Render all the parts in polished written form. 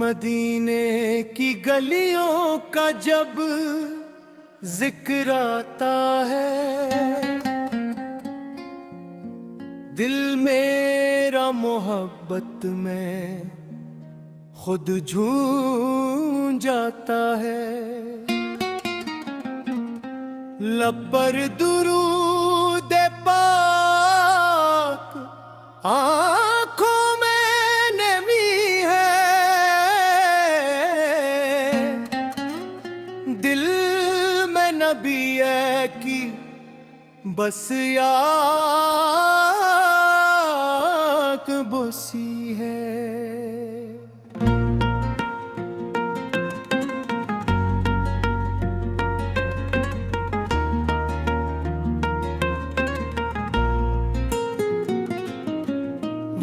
मदीने की गलियों का जब जिक्र आता है, दिल मेरा मोहब्बत में खुद झूम जाता है। लब पर दुरूद पाक, आँखों में नमी है, दिल में नबी है कि बस याक बसी है।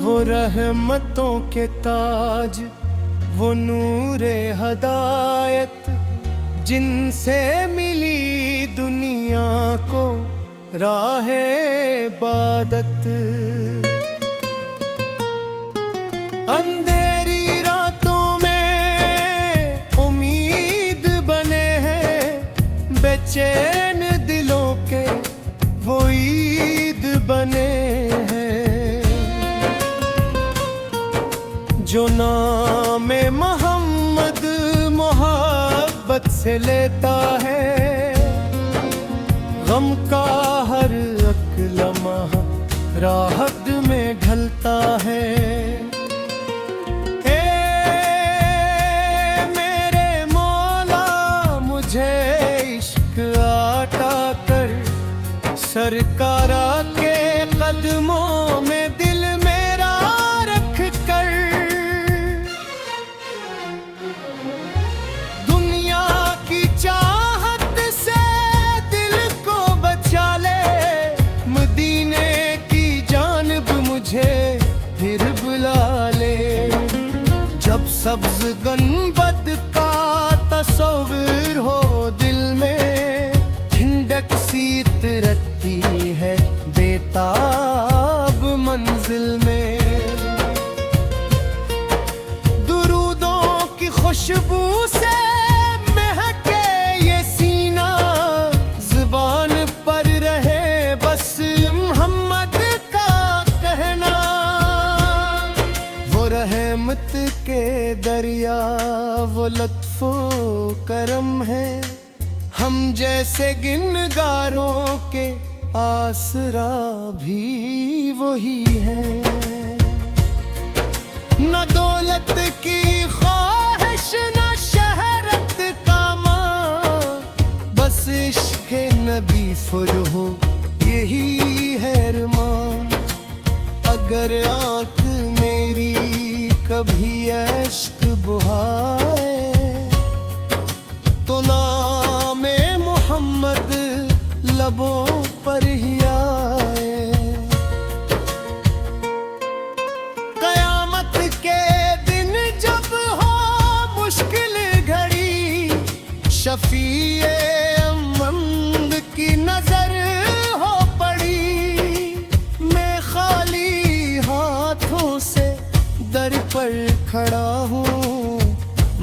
वो रहमतों के ताज, वो नूरे हदायत, जिनसे मिली दुनिया को राहे इबादत। अंधेरी रातों में उम्मीद बने हैं, बेचैन दिलों के वो ईद बने हैं। जो नाम मोहम्मद मोहब्बत से लेता है, गम का हर एक लम्हा राहत में ढलता है। ए मेरे मौला मुझे इश्क आता कर, सरकारा के कदमों में दिल मेरा रख कर। दुनिया की चाहत से दिल को बचा ले, मदीने की जानब मुझे फिर बुला ले। जब सब्ज गनबद का तस्वीर हो दिल में, ठंडक सी तरती है बेताब मंजिल में। दुरूदों की खुशबू से महके ये सीना, जुबान पर रहे बस मोहम्मद का कहना। वो रहमत के दरिया, वो लत्फो करम है, हम जैसे गिनगारों के आसरा भी वही है। न दौलत की ख्वाहिश न शहरत का मां, बस इश्क़ नबी फुरहो यही है अरमान। अगर आँख मेरी कभी इश्क बुहाए, तो नामे मोहम्मद लबों पर ही आए। कयामत के दिन जब हो मुश्किल घड़ी, शफीए अमंद की नजर हो पड़ी। मैं खाली हाथों से दर पर खड़ा हूँ,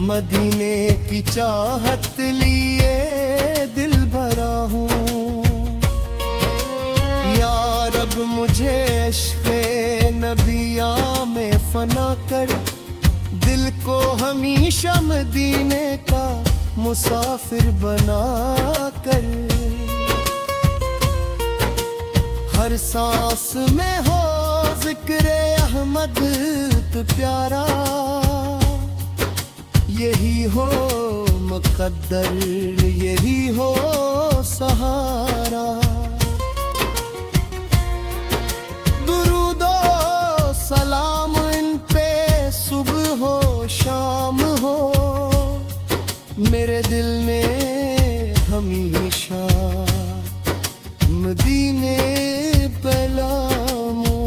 मदीने की चाहत लिए दिल भरा हूँ। या रब मुझे इश्क़े नबिया में फना कर, दिल को हमेशा मदीने का मुसाफिर बना कर। हर सांस में हो ज़िक्र अहमद तो प्यारा, यही हो मुक़द्दर यही हो सहारा। दुरूदो सलाम इन पे सुबह हो शाम हो, मेरे दिल में हमेशा मदीने पे लामो।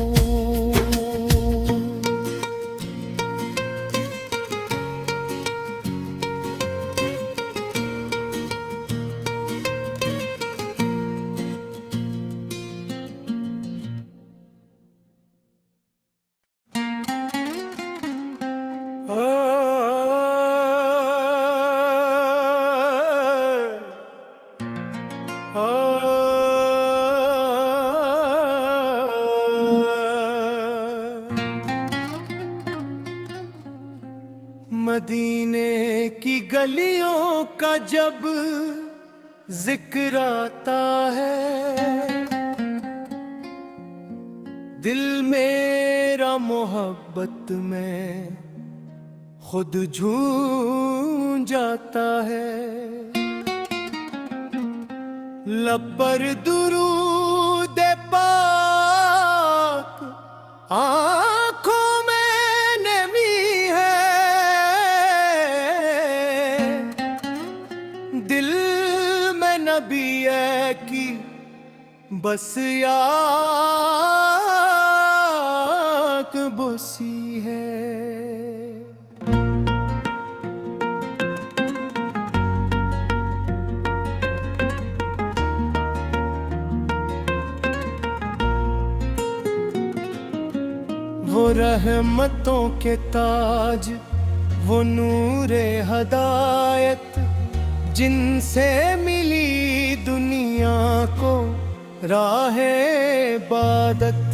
मदीने की गलियों का जब जिक्र आता है, दिल मेरा मोहब्बत में खुद झूम जाता है। लब पर दुरूद पाक, आँखों में नमी है, दिल में नबी है कि बस याक बसी है। वो रहमतों के ताज, वो नूरे हदायत, जिनसे मिली दुनिया को राहे इबादत।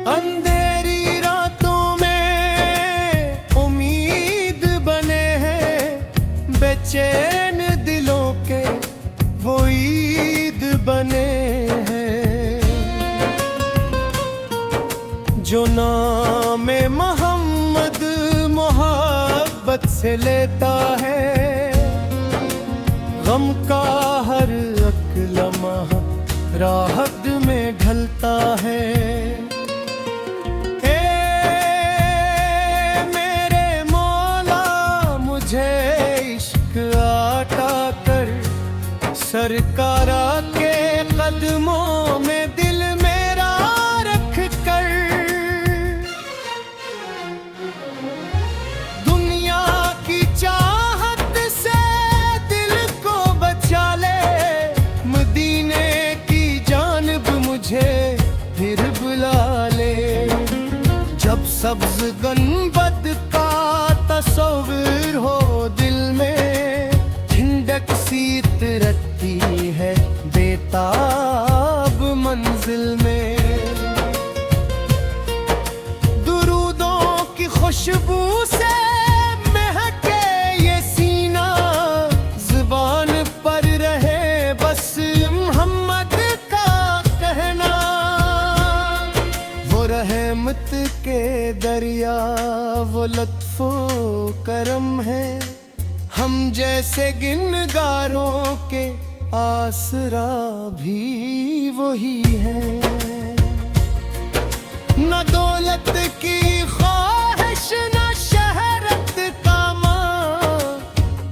अंधेरी रातों में उम्मीद बने हैं, बेचैन दिलों के वो ईद बने हैं। जो नाम मोहम्मद मोहब्बत से लेता है, गम का हर एक लम्हा राहत में ढलता है। ए मेरे मौला मुझे इश्क आता कर, सरकारा के कदमों में दिल मेरा रख कर। दुनिया की चाहत से दिल को बचा ले, मदीने की जानिब मुझे फिर बुला ले। जब सब्ज गनबद का तस्वीर हो दिल में, ठंडक सी तरती है बेताब मंजिल में। दुरूदों की खुशबू से महके ये सीना, जुबान पर रहे बस मोहम्मद का कहना। वो रहमत के दरिया, वो लत्फो करम है, हम जैसे गिनगारों के आसरा भी वही है। न दौलत की ख्वाहिश न शहरत का मां,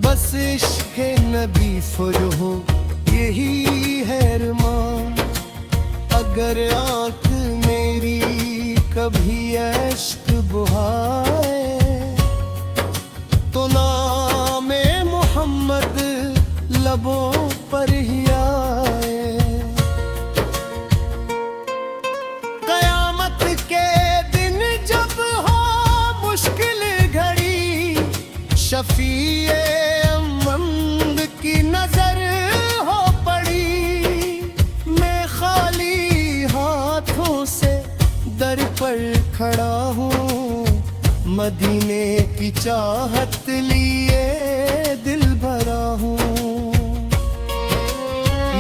बस इश्क नबी फुरहो यही है अरमान। अगर आँख मेरी कभी इश्क बुहाए, तो नामे मोहम्मद लबों पर ही आए। कयामत के दिन जब हो मुश्किल घड़ी, शफीए अमंद की नजर हो पड़ी। मैं खाली हाथों से दर पर खड़ा हूँ, मदीने की चाहत लिए दिल भरा हूँ।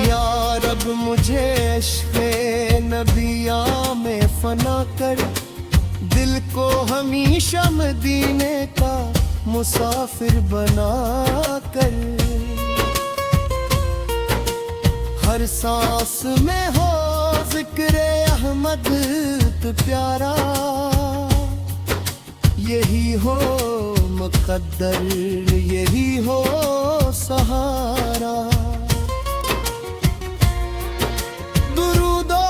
या रब मुझे इश्क़े नबिया में फना कर, दिल को हमेशा मदीने का मुसाफिर बना कर। हर सांस में हो जिक्र अहमद तो प्यारा, यही हो मुक़द्दर, यही हो सहारा। दुरूदो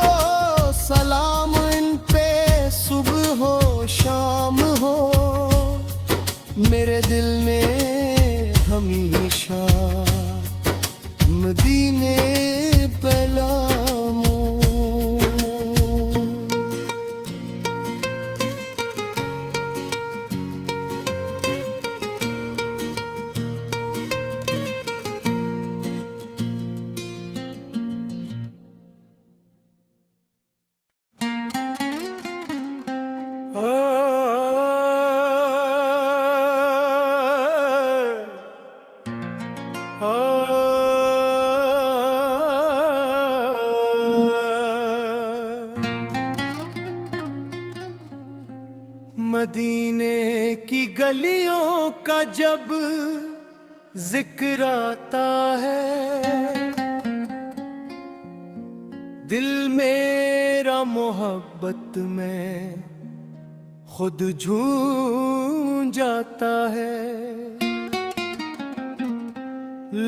सलाम इन पे सुबह हो शाम हो, मेरे दिल में हमेशा मदीने पे लामो। मदीने की गलियों का जब जिक्र आता है, दिल मेरा मोहब्बत में खुद झूम जाता है।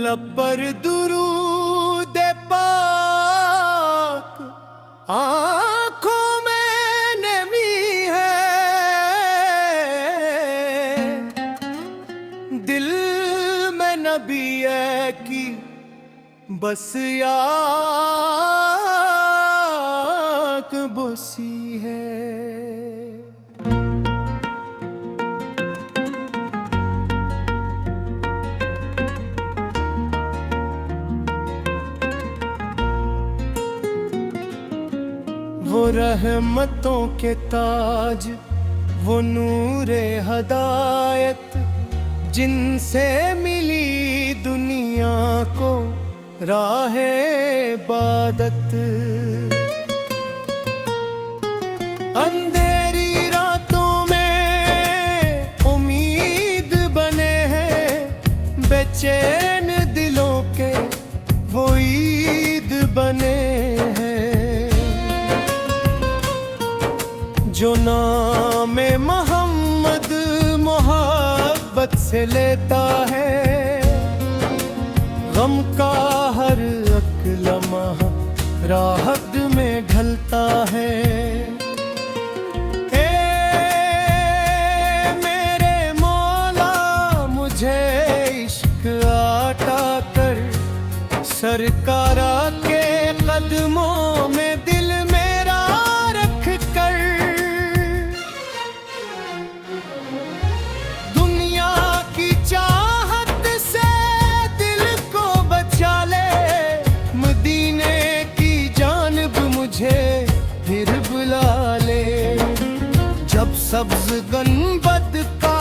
लब पर दुरूद पाक, आँखों में नमी है, दिल में नबी है कि बस याक बसी है। वो रहमतों के ताज, वो नूरे हदायत, जिनसे मिली दुनिया को राहे इबादत। अंधेरी रातों में उम्मीद बने हैं, बेचैन दिलों के वो ईद बने हैं। जो नाम मोहम्मद मोहब्बत से लेता है, गम का हर एक लम्हा राहत में ढलता है। ए मेरे मौला मुझे इश्क आता कर, सरकारा के कदमों में दिल मेरा रख कर। दुनिया की चाहत से दिल को बचा ले, मदीने की जानब मुझे फिर बुला ले। जब सब्ज गनबद का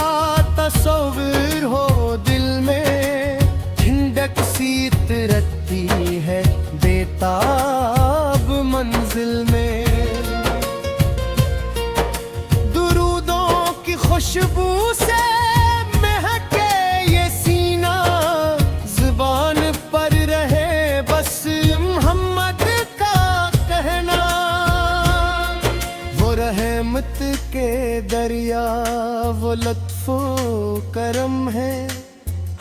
तस्वीर हो दिल में, ठंडक सी तरती है बेताब मंजिल में। दुरूदों की खुशबू से महके ये सीना, जुबान पर रहे बस मोहम्मद का कहना। वो रहमत के दरिया, वो लत्फो करम है,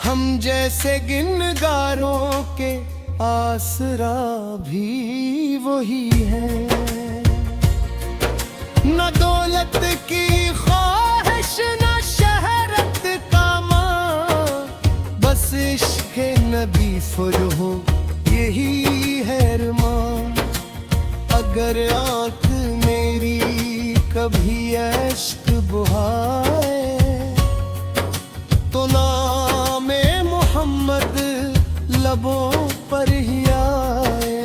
हम जैसे गिनगारों के आसरा भी वही है। न दौलत की ख्वाहिश न शहरत का मां, बस इश्क नबी फुर हो यही है अरमान। अगर आँख मेरी कभी इश्क बुहाए, तो नामे मोहम्मद लबों पर ही आए।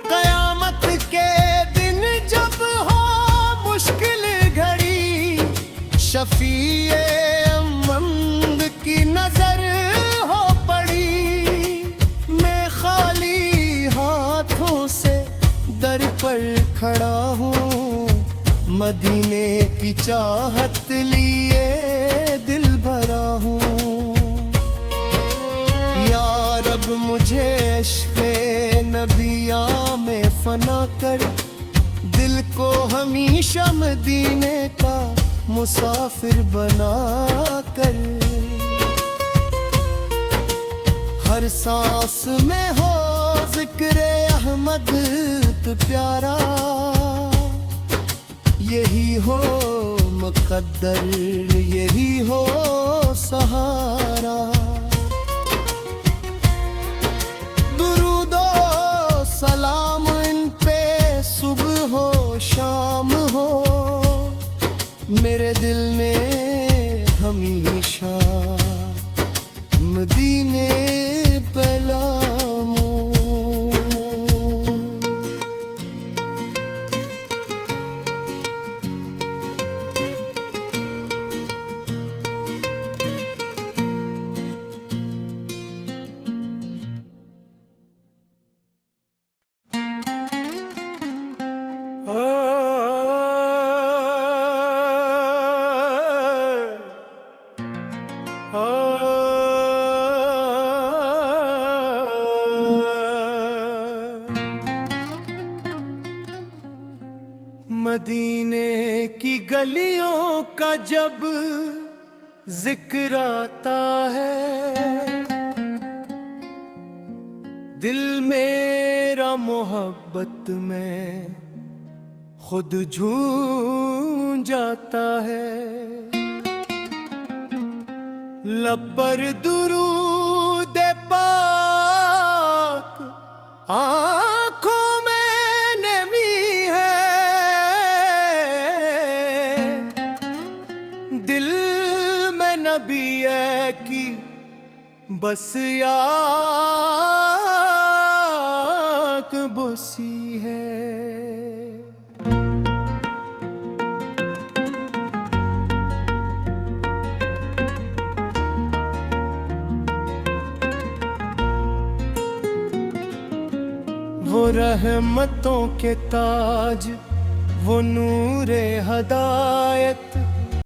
कयामत के दिन जब हो मुश्किल घड़ी, शफीए अमंद की नजर हो पड़ी। मैं खाली हाथों से दर पर खड़ा हूँ, मदीने की चाहत लिए दिल भरा हूँ। या रब मुझे इश्क़े नबिया में फना कर, दिल को हमेशा मदीने का मुसाफिर बना कर। हर सांस में हो जिक्र अहमद तो प्यारा, यही हो मुक़द्दर, यही हो सहारा। दुरूदो सलाम इन पे सुबह हो शाम हो, मेरे दिल में हमेशा मदीने पे लामो। मदीने की गलियों का जब जिक्र आता है, दिल मेरा मोहब्बत में खुद झूम जाता है। लब पर दुरूद पाक, आँखों में नमी है, दिल में नबी है कि बस याक बसी है। वो रहमतों के ताज, वो नूरे हदायत,